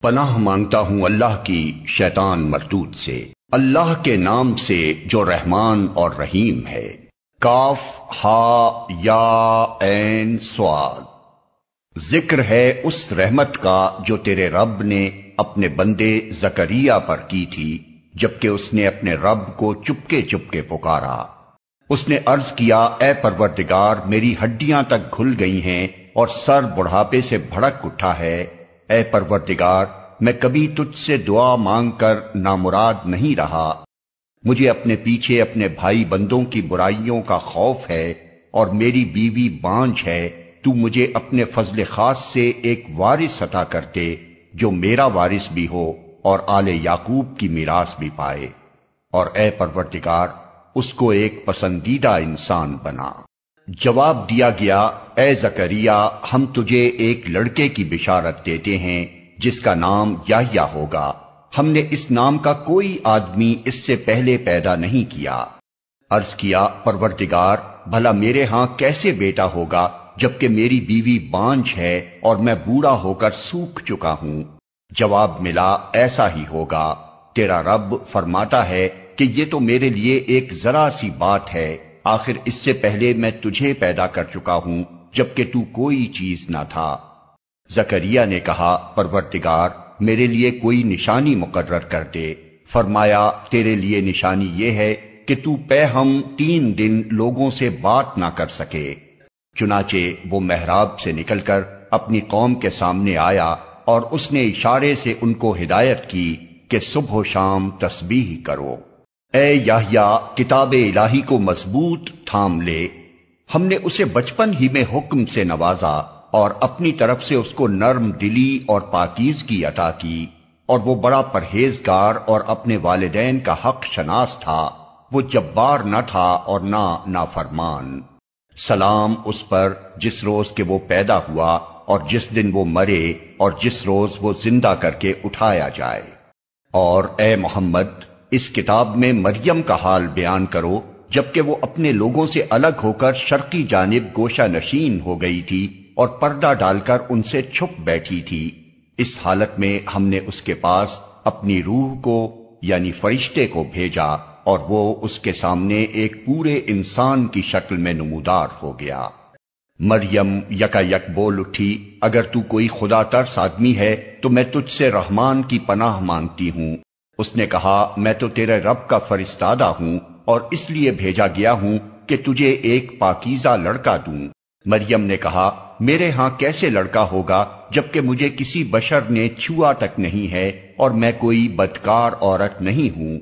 پناہ مانگتا ہوں اللہ کی شیطان مردود سے۔ اللہ کے نام سے جو رحمان اور رحیم ہے۔ کاف ہا یا عین صاد۔ ذکر ہے اس رحمت کا جو تیرے رب نے اپنے بندے زکریا پر کی تھی جبکہ اس نے اپنے رب کو چپکے چپکے پکارا۔ اس نے عرض کیا، اے پروردگار، میری ہڈیاں تک گھل گئی ہیں اور سر بڑھاپے سے بھڑک اٹھا ہے۔ اے پروردگار، میں کبھی تجھ سے دعا مانگ کر نامراد نہیں رہا۔ مجھے اپنے پیچھے اپنے بھائی بندوں کی برائیوں کا خوف ہے اور میری بیوی بانجھ ہے۔ تو مجھے اپنے فضل خاص سے ایک وارث عطا کرتے جو میرا وارث بھی ہو اور آل یعقوب کی میراث بھی پائے، اور اے پروردگار اس کو ایک پسندیدہ انسان بنا۔ جواب دیا گیا، اے زکریا، ہم تجھے ایک لڑکے کی بشارت دیتے ہیں جس کا نام یحییٰ ہوگا۔ ہم نے اس نام کا کوئی آدمی اس سے پہلے پیدا نہیں کیا۔ عرض کیا، پروردگار، بھلا میرے ہاں کیسے بیٹا ہوگا جبکہ میری بیوی بانجھ ہے اور میں بوڑھا ہو کر سوکھ چکا ہوں؟ جواب ملا، ایسا ہی ہوگا۔ تیرا رب فرماتا ہے کہ یہ تو میرے لیے ایک ذرا سی بات ہے، آخر اس سے پہلے میں تجھے پیدا کر چکا ہوں جبکہ تو کوئی چیز نہ تھا۔ زکریا نے کہا، پروردگار، میرے لیے کوئی نشانی مقرر کر دے۔ فرمایا، تیرے لیے نشانی یہ ہے کہ تو پے ہم 3 دن لوگوں سے بات نہ کر سکے۔ چنانچہ وہ محراب سے نکل کر اپنی قوم کے سامنے آیا اور اس نے اشارے سے ان کو ہدایت کی کہ صبح و شام تسبیح کرو۔ اے یحییٰ، کتاب الہی کو مضبوط تھام لے۔ ہم نے اسے بچپن ہی میں حکم سے نوازا اور اپنی طرف سے اس کو نرم دلی اور پاکیزگی عطا کی، اور وہ بڑا پرہیزگار اور اپنے والدین کا حق شناس تھا۔ وہ جبار نہ تھا اور نہ نافرمان۔ سلام اس پر جس روز کہ وہ پیدا ہوا اور جس دن وہ مرے اور جس روز وہ زندہ کر کے اٹھایا جائے۔ اور اے محمد، اس کتاب میں مریم کا حال بیان کرو جبکہ وہ اپنے لوگوں سے الگ ہو کر شرقی جانب گوشہ نشین ہو گئی تھی اور پردہ ڈال کر ان سے چھپ بیٹھی تھی۔ اس حالت میں ہم نے اس کے پاس اپنی روح کو یعنی فرشتے کو بھیجا اور وہ اس کے سامنے ایک پورے انسان کی شکل میں نمودار ہو گیا۔ مریم یکا یک بول اٹھی، اگر تو کوئی خدا ترس آدمی ہے تو میں تجھ سے رحمان کی پناہ مانگتی ہوں۔ اس نے کہا، میں تو تیرے رب کا فرستادہ ہوں اور اس لیے بھیجا گیا ہوں کہ تجھے ایک پاکیزہ لڑکا دوں۔ مریم نے کہا، میرے ہاں کیسے لڑکا ہوگا جبکہ مجھے کسی بشر نے چھوا تک نہیں ہے اور میں کوئی بدکار عورت نہیں ہوں۔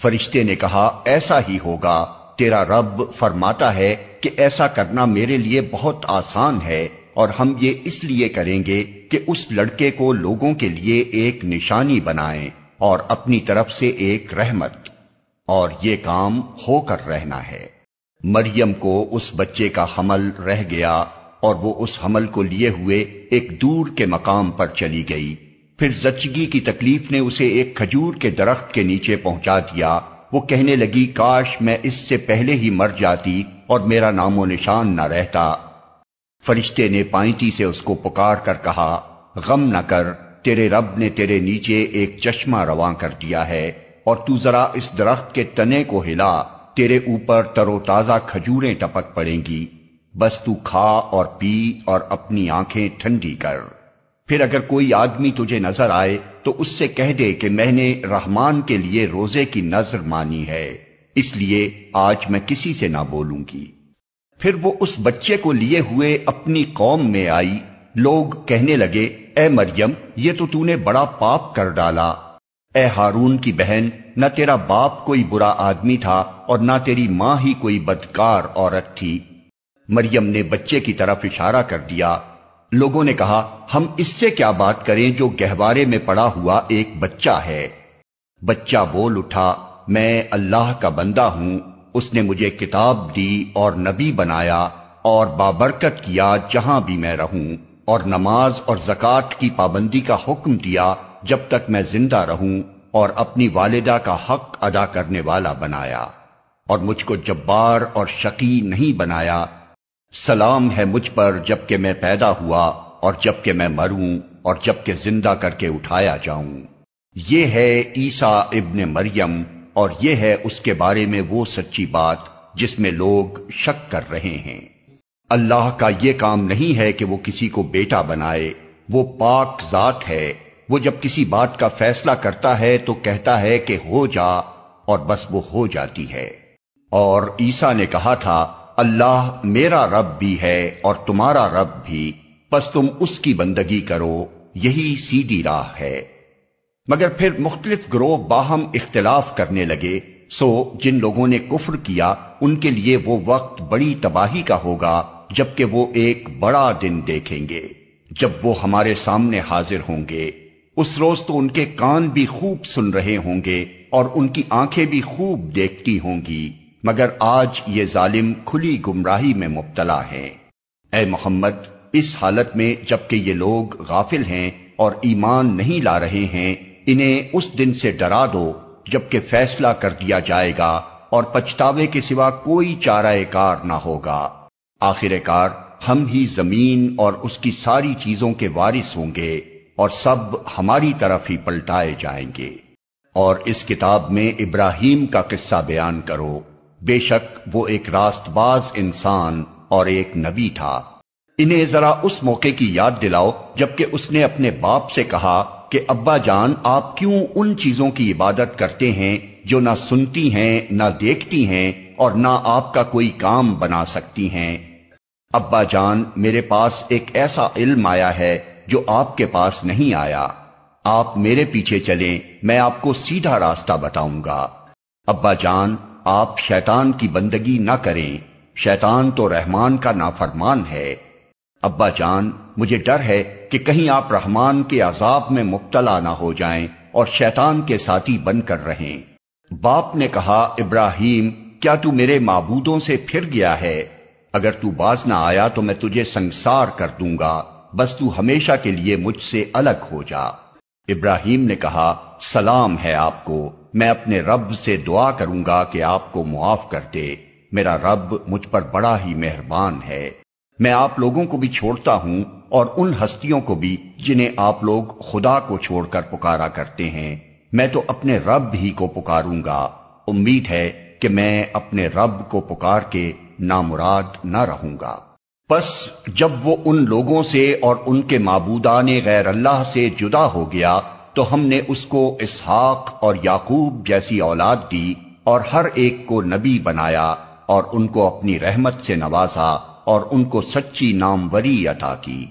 فرشتے نے کہا، ایسا ہی ہوگا، تیرا رب فرماتا ہے کہ ایسا کرنا میرے لیے بہت آسان ہے، اور ہم یہ اس لیے کریں گے کہ اس لڑکے کو لوگوں کے لیے ایک نشانی بنائیں اور اپنی طرف سے ایک رحمت، اور یہ کام ہو کر رہنا ہے۔ مریم کو اس بچے کا حمل رہ گیا اور وہ اس حمل کو لیے ہوئے ایک دور کے مقام پر چلی گئی۔ پھر زچگی کی تکلیف نے اسے ایک کھجور کے درخت کے نیچے پہنچا دیا۔ وہ کہنے لگی، کاش میں اس سے پہلے ہی مر جاتی اور میرا نام و نشان نہ رہتا۔ فرشتے نے پائنتی سے اس کو پکار کر کہا، غم نہ کر، تیرے رب نے تیرے نیچے ایک چشمہ رواں کر دیا ہے، اور تو ذرا اس درخت کے تنے کو ہلا، تیرے اوپر تر و تازہ کھجوریں ٹپک پڑیں گی، بس تو کھا اور پی اور اپنی آنکھیں ٹھنڈی کر۔ پھر اگر کوئی آدمی تجھے نظر آئے تو اس سے کہہ دے کہ میں نے رحمان کے لیے روزے کی نذر مانی ہے، اس لیے آج میں کسی سے نہ بولوں گی۔ پھر وہ اس بچے کو لیے ہوئے اپنی قوم میں آئی۔ لوگ کہنے لگے، اے مریم، یہ تو نے بڑا پاپ کر ڈالا۔ اے ہارون کی بہن، نہ تیرا باپ کوئی برا آدمی تھا اور نہ تیری ماں ہی کوئی بدکار عورت تھی۔ مریم نے بچے کی طرف اشارہ کر دیا۔ لوگوں نے کہا، ہم اس سے کیا بات کریں جو گہوارے میں پڑا ہوا ایک بچہ ہے۔ بچہ بول اٹھا، میں اللہ کا بندہ ہوں، اس نے مجھے کتاب دی اور نبی بنایا اور بابرکت کیا جہاں بھی میں رہوں، اور نماز اور زکوٰۃ کی پابندی کا حکم دیا جب تک میں زندہ رہوں، اور اپنی والدہ کا حق ادا کرنے والا بنایا، اور مجھ کو جبار اور شقی نہیں بنایا۔ سلام ہے مجھ پر جب کہ میں پیدا ہوا اور جب کہ میں مروں، اور جب کہ زندہ کر کے اٹھایا جاؤں۔ یہ ہے عیسیٰ ابن مریم، اور یہ ہے اس کے بارے میں وہ سچی بات جس میں لوگ شک کر رہے ہیں۔ اللہ کا یہ کام نہیں ہے کہ وہ کسی کو بیٹا بنائے، وہ پاک ذات ہے۔ وہ جب کسی بات کا فیصلہ کرتا ہے تو کہتا ہے کہ ہو جا، اور بس وہ ہو جاتی ہے۔ اور عیسیٰ نے کہا تھا، اللہ میرا رب بھی ہے اور تمہارا رب بھی، پس تم اس کی بندگی کرو، یہی سیدھی راہ ہے۔ مگر پھر مختلف گروہ باہم اختلاف کرنے لگے، سو جن لوگوں نے کفر کیا ان کے لیے وہ وقت بڑی تباہی کا ہوگا جبکہ وہ ایک بڑا دن دیکھیں گے جب وہ ہمارے سامنے حاضر ہوں گے۔ اس روز تو ان کے کان بھی خوب سن رہے ہوں گے اور ان کی آنکھیں بھی خوب دیکھتی ہوں گی، مگر آج یہ ظالم کھلی گمراہی میں مبتلا ہیں۔ اے محمد، اس حالت میں جبکہ یہ لوگ غافل ہیں اور ایمان نہیں لا رہے ہیں، انہیں اس دن سے ڈرا دو جبکہ فیصلہ کر دیا جائے گا اور پچھتاوے کے سوا کوئی چارہ کار نہ ہوگا۔ آخر کار ہم ہی زمین اور اس کی ساری چیزوں کے وارث ہوں گے اور سب ہماری طرف ہی پلٹائے جائیں گے۔ اور اس کتاب میں ابراہیم کا قصہ بیان کرو، بے شک وہ ایک راست باز انسان اور ایک نبی تھا۔ انہیں ذرا اس موقع کی یاد دلاؤ جبکہ اس نے اپنے باپ سے کہا کہ ابا جان، آپ کیوں ان چیزوں کی عبادت کرتے ہیں جو نہ سنتی ہیں نہ دیکھتی ہیں اور نہ آپ کا کوئی کام بنا سکتی ہیں؟ ابا جان، میرے پاس ایک ایسا علم آیا ہے جو آپ کے پاس نہیں آیا، آپ میرے پیچھے چلیں، میں آپ کو سیدھا راستہ بتاؤں گا۔ ابا جان، آپ شیطان کی بندگی نہ کریں، شیطان تو رحمان کا نافرمان ہے۔ ابا جان، مجھے ڈر ہے کہ کہیں آپ رحمان کے عذاب میں مبتلا نہ ہو جائیں اور شیطان کے ساتھی بن کر رہیں۔ باپ نے کہا، ابراہیم، کیا تو میرے معبودوں سے پھر گیا ہے؟ اگر تو باز نہ آیا تو میں تجھے سنگسار کر دوں گا، بس تو ہمیشہ کے لیے مجھ سے الگ ہو جا۔ ابراہیم نے کہا، سلام ہے آپ کو، میں اپنے رب سے دعا کروں گا کہ آپ کو معاف کر دے، میرا رب مجھ پر بڑا ہی مہربان ہے۔ میں آپ لوگوں کو بھی چھوڑتا ہوں اور ان ہستیوں کو بھی جنہیں آپ لوگ خدا کو چھوڑ کر پکارا کرتے ہیں، میں تو اپنے رب ہی کو پکاروں گا، امید ہے کہ میں اپنے رب کو پکار کے نامراد نہ رہوں گا۔ پس جب وہ ان لوگوں سے اور ان کے معبودان غیر اللہ سے جدا ہو گیا تو ہم نے اس کو اسحاق اور یعقوب جیسی اولاد دی اور ہر ایک کو نبی بنایا اور ان کو اپنی رحمت سے نوازا اور ان کو سچی ناموری عطا کی۔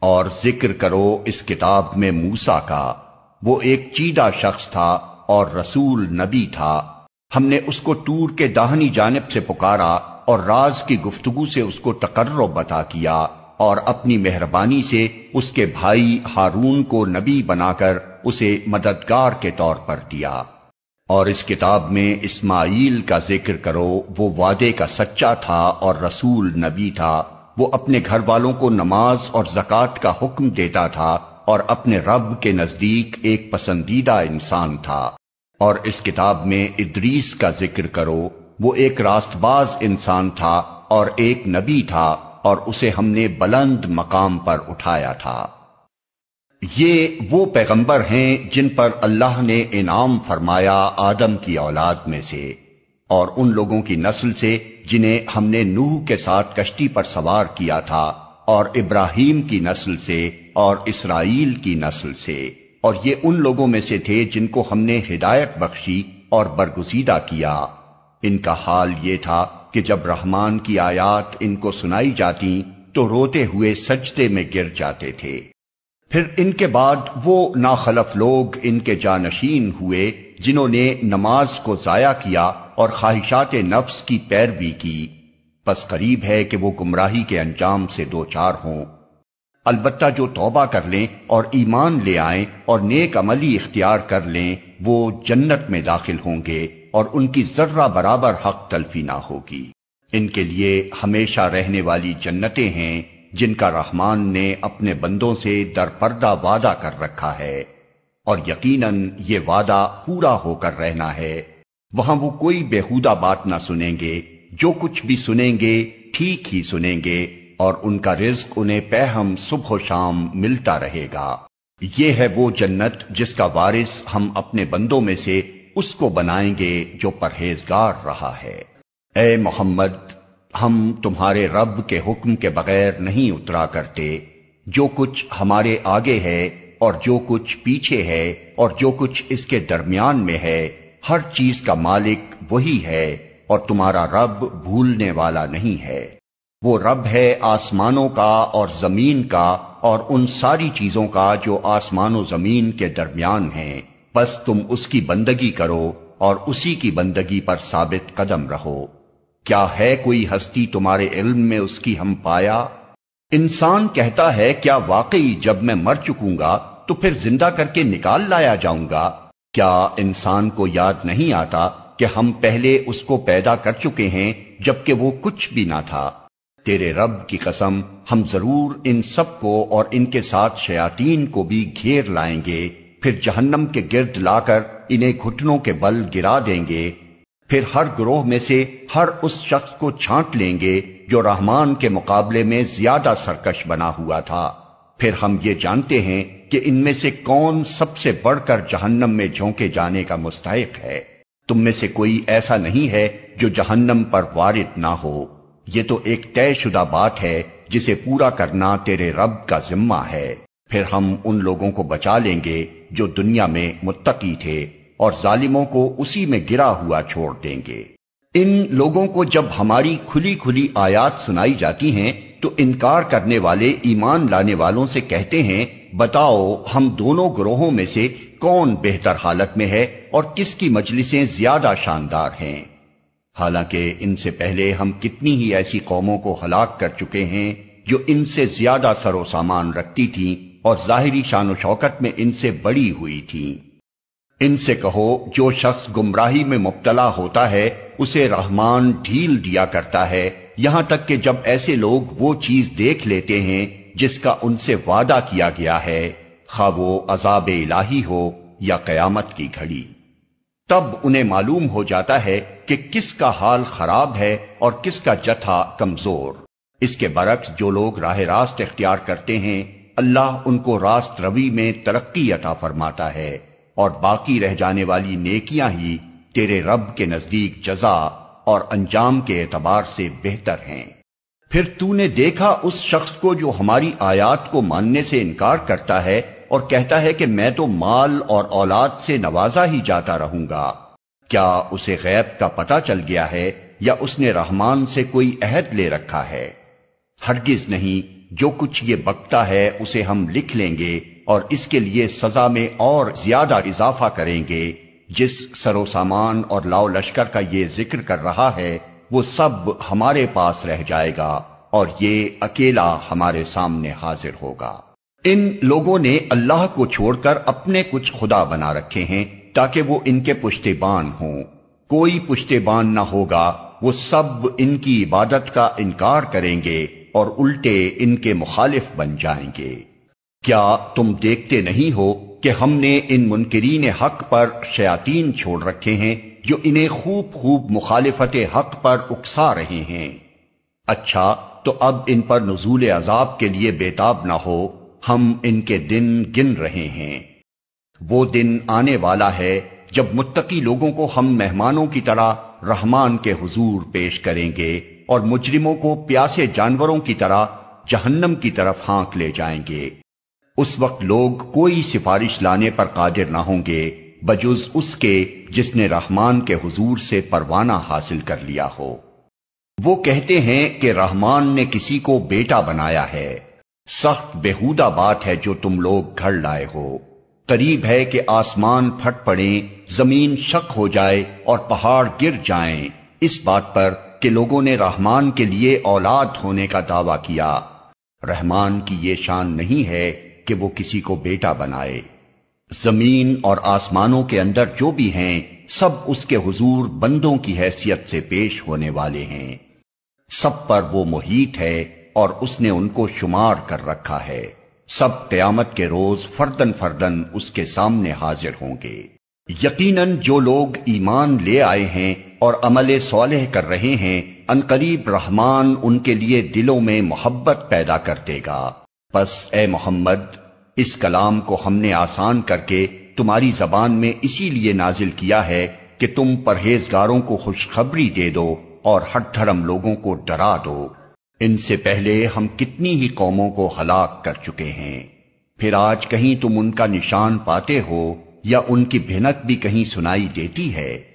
اور ذکر کرو اس کتاب میں موسیٰ کا، وہ ایک چیدہ شخص تھا اور رسول نبی تھا۔ ہم نے اس کو طور کے داہنی جانب سے پکارا اور راز کی گفتگو سے اس کو تقرب عطا کیا اور اپنی مہربانی سے اس کے بھائی ہارون کو نبی بنا کر اسے مددگار کے طور پر دیا۔ اور اس کتاب میں اسماعیل کا ذکر کرو، وہ وعدے کا سچا تھا اور رسول نبی تھا، وہ اپنے گھر والوں کو نماز اور زکوٰۃ کا حکم دیتا تھا اور اپنے رب کے نزدیک ایک پسندیدہ انسان تھا۔ اور اس کتاب میں ادریس کا ذکر کرو، وہ ایک راست باز انسان تھا اور ایک نبی تھا اور اسے ہم نے بلند مقام پر اٹھایا تھا۔ یہ وہ پیغمبر ہیں جن پر اللہ نے انعام فرمایا آدم کی اولاد میں سے، اور ان لوگوں کی نسل سے جنہیں ہم نے نوح کے ساتھ کشتی پر سوار کیا تھا، اور ابراہیم کی نسل سے اور اسرائیل کی نسل سے، اور یہ ان لوگوں میں سے تھے جن کو ہم نے ہدایت بخشی اور برگزیدہ کیا۔ ان کا حال یہ تھا کہ جب رحمان کی آیات ان کو سنائی جاتی تو روتے ہوئے سجدے میں گر جاتے تھے۔ پھر ان کے بعد وہ ناخلف لوگ ان کے جانشین ہوئے جنہوں نے نماز کو ضائع کیا اور خواہشات نفس کی پیروی کی، پس قریب ہے کہ وہ گمراہی کے انجام سے دوچار ہوں۔ البتہ جو توبہ کر لیں اور ایمان لے آئیں اور نیک عملی اختیار کر لیں، وہ جنت میں داخل ہوں گے اور ان کی ذرہ برابر حق تلفی نہ ہوگی۔ ان کے لیے ہمیشہ رہنے والی جنتیں ہیں جن کا رحمان نے اپنے بندوں سے در پردہ وعدہ کر رکھا ہے، اور یقیناً یہ وعدہ پورا ہو کر رہنا ہے۔ وہاں وہ کوئی بیہودہ بات نہ سنیں گے، جو کچھ بھی سنیں گے ٹھیک ہی سنیں گے، اور ان کا رزق انہیں پہم صبح و شام ملتا رہے گا۔ یہ ہے وہ جنت جس کا وارث ہم اپنے بندوں میں سے اس کو بنائیں گے جو پرہیزگار رہا ہے۔ اے محمد، ہم تمہارے رب کے حکم کے بغیر نہیں اترا کرتے۔ جو کچھ ہمارے آگے ہے اور جو کچھ پیچھے ہے اور جو کچھ اس کے درمیان میں ہے، ہر چیز کا مالک وہی ہے، اور تمہارا رب بھولنے والا نہیں ہے۔ وہ رب ہے آسمانوں کا اور زمین کا اور ان ساری چیزوں کا جو آسمان و زمین کے درمیان ہیں، بس تم اس کی بندگی کرو اور اسی کی بندگی پر ثابت قدم رہو۔ کیا ہے کوئی ہستی تمہارے علم میں اس کی ہم پایا؟ انسان کہتا ہے کیا واقعی جب میں مر چکوں گا تو پھر زندہ کر کے نکال لایا جاؤں گا؟ کیا انسان کو یاد نہیں آتا کہ ہم پہلے اس کو پیدا کر چکے ہیں جبکہ وہ کچھ بھی نہ تھا؟ تیرے رب کی قسم، ہم ضرور ان سب کو اور ان کے ساتھ شیاطین کو بھی گھیر لائیں گے، پھر جہنم کے گرد لا کر انہیں گھٹنوں کے بل گرا دیں گے۔ پھر ہر گروہ میں سے ہر اس شخص کو چھانٹ لیں گے جو رحمان کے مقابلے میں زیادہ سرکش بنا ہوا تھا۔ پھر ہم یہ جانتے ہیں کہ ان میں سے کون سب سے بڑھ کر جہنم میں جھونکے جانے کا مستحق ہے۔ تم میں سے کوئی ایسا نہیں ہے جو جہنم پر وارد نہ ہو۔ یہ تو ایک طے شدہ بات ہے جسے پورا کرنا تیرے رب کا ذمہ ہے۔ پھر ہم ان لوگوں کو بچا لیں گے جو دنیا میں متقی تھے اور ظالموں کو اسی میں گرا ہوا چھوڑ دیں گے۔ ان لوگوں کو جب ہماری کھلی کھلی آیات سنائی جاتی ہیں تو انکار کرنے والے ایمان لانے والوں سے کہتے ہیں، بتاؤ ہم دونوں گروہوں میں سے کون بہتر حالت میں ہے اور کس کی مجلسیں زیادہ شاندار ہیں؟ حالانکہ ان سے پہلے ہم کتنی ہی ایسی قوموں کو ہلاک کر چکے ہیں جو ان سے زیادہ سر و سامان رکھتی تھیں اور ظاہری شان و شوکت میں ان سے بڑی ہوئی تھیں۔ ان سے کہو، جو شخص گمراہی میں مبتلا ہوتا ہے اسے رحمان ڈھیل دیا کرتا ہے، یہاں تک کہ جب ایسے لوگ وہ چیز دیکھ لیتے ہیں جس کا ان سے وعدہ کیا گیا ہے، خواہ وہ عذاب الہی ہو یا قیامت کی گھڑی، تب انہیں معلوم ہو جاتا ہے کہ کس کا حال خراب ہے اور کس کا جتھا کمزور۔ اس کے برعکس جو لوگ راہ راست اختیار کرتے ہیں، اللہ ان کو راست روی میں ترقی عطا فرماتا ہے، اور باقی رہ جانے والی نیکیاں ہی تیرے رب کے نزدیک جزا اور انجام کے اعتبار سے بہتر ہیں۔ پھر تو نے دیکھا اس شخص کو جو ہماری آیات کو ماننے سے انکار کرتا ہے اور کہتا ہے کہ میں تو مال اور اولاد سے نوازا ہی جاتا رہوں گا۔ کیا اسے غیب کا پتہ چل گیا ہے یا اس نے رحمان سے کوئی عہد لے رکھا ہے؟ ہرگز نہیں، جو کچھ یہ بکتا ہے اسے ہم لکھ لیں گے اور اس کے لیے سزا میں اور زیادہ اضافہ کریں گے۔ جس سر و سامان اور لاؤ لشکر کا یہ ذکر کر رہا ہے وہ سب ہمارے پاس رہ جائے گا اور یہ اکیلا ہمارے سامنے حاضر ہوگا۔ ان لوگوں نے اللہ کو چھوڑ کر اپنے کچھ خدا بنا رکھے ہیں تاکہ وہ ان کے پشتیبان ہوں۔ کوئی پشتیبان نہ ہوگا، وہ سب ان کی عبادت کا انکار کریں گے اور الٹے ان کے مخالف بن جائیں گے۔ کیا تم دیکھتے نہیں ہو کہ ہم نے ان منکرین حق پر شیاطین چھوڑ رکھے ہیں جو انہیں خوب خوب مخالفت حق پر اکسا رہے ہیں؟ اچھا تو اب ان پر نزول عذاب کے لیے بےتاب نہ ہو، ہم ان کے دن گن رہے ہیں۔ وہ دن آنے والا ہے جب متقی لوگوں کو ہم مہمانوں کی طرح رحمان کے حضور پیش کریں گے اور مجرموں کو پیاسے جانوروں کی طرح جہنم کی طرف ہانک لے جائیں گے۔ اس وقت لوگ کوئی سفارش لانے پر قادر نہ ہوں گے بجز اس کے جس نے رحمان کے حضور سے پروانہ حاصل کر لیا ہو۔ وہ کہتے ہیں کہ رحمان نے کسی کو بیٹا بنایا ہے۔ سخت بےہودہ بات ہے جو تم لوگ گھڑ لائے ہو۔ قریب ہے کہ آسمان پھٹ پڑیں، زمین شق ہو جائے اور پہاڑ گر جائیں، اس بات پر کہ لوگوں نے رحمان کے لیے اولاد ہونے کا دعویٰ کیا۔ رحمان کی یہ شان نہیں ہے کہ وہ کسی کو بیٹا بنائے۔ زمین اور آسمانوں کے اندر جو بھی ہیں سب اس کے حضور بندوں کی حیثیت سے پیش ہونے والے ہیں۔ سب پر وہ محیط ہے اور اس نے ان کو شمار کر رکھا ہے۔ سب قیامت کے روز فردن فردن اس کے سامنے حاضر ہوں گے۔ یقیناً جو لوگ ایمان لے آئے ہیں اور عمل صالح کر رہے ہیں انقریب رحمان ان کے لیے دلوں میں محبت پیدا کر دے گا۔ پس اے محمد، اس کلام کو ہم نے آسان کر کے تمہاری زبان میں اسی لیے نازل کیا ہے کہ تم پرہیزگاروں کو خوشخبری دے دو اور ہٹ دھرم لوگوں کو ڈرا دو۔ ان سے پہلے ہم کتنی ہی قوموں کو ہلاک کر چکے ہیں، پھر آج کہیں تم ان کا نشان پاتے ہو یا ان کی بھنک بھی کہیں سنائی دیتی ہے؟